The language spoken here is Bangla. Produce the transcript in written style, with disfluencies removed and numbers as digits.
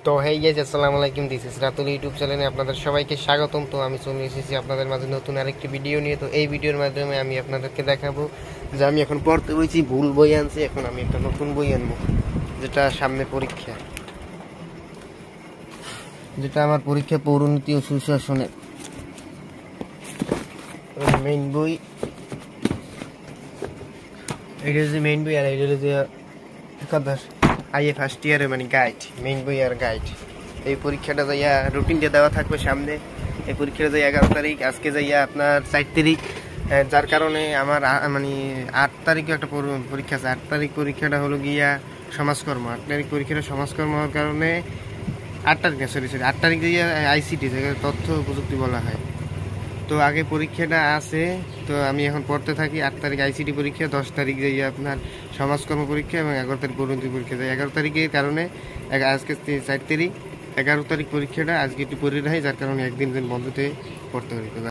তো হেই গাইস, আসসালামু আলাইকুম। দিস ইজ রাতুল ইউটিউব চ্যানেলে আপনাদের সবাইকে স্বাগতম। তো আমি চলে এসেছি আপনাদের মাঝে নতুন আরেকটি ভিডিও নিয়ে। তো এই ভিডিওর মাধ্যমে আমি আপনাদেরকে দেখাবো যে আমি এখন পড়তে বইছি, ভুল বই আনছি। এখন আমি একটা নতুন বই আনবো, যেটা সামনে পরীক্ষা, যেটা আমার পরীক্ষা পৌরনীতি ও সুশাসনের মেইন বই। এটা হচ্ছে মেইন বই, আর এটা হচ্ছে একাদশ আইএ ফার্স্ট ইয়ারে মানে গাইড, মেইন বই আর গাইড। এই পরীক্ষাটা যাইয়া রুটিনটা দেওয়া থাকবে সামনে। এই পরীক্ষাটা যাই 11 তারিখ, আজকে যাইয়া আপনার 4 তারিখ। যার কারণে আমার মানে 8 তারিখে একটা পরীক্ষা আছে। 8 তারিখ পরীক্ষাটা হলো গিয়া সমাজকর্ম। 8 তারিখ পরীক্ষাটা সমাজকর্ম হওয়ার কারণে 8 তারিখ, সরি 8 তারিখ যাইয়া আইসিটি, যেখানে তথ্য প্রযুক্তি বলা হয়। তো আগে পরীক্ষাটা আছে, তো আমি এখন পড়তে থাকি। 8 তারিখ আইসিটি পরীক্ষা, 10 তারিখ যাই আপনার সমাজকর্ম পরীক্ষা, এবং 11 তারিখ পরিণতি পরীক্ষা যায়। 11 তারিখের কারণে আজকে 4 তারিখ, 11 তারিখ পরীক্ষাটা আজকে একটু পড়ে রাখি, যার কারণে একদিন বন্ধতে পড়তে পারি।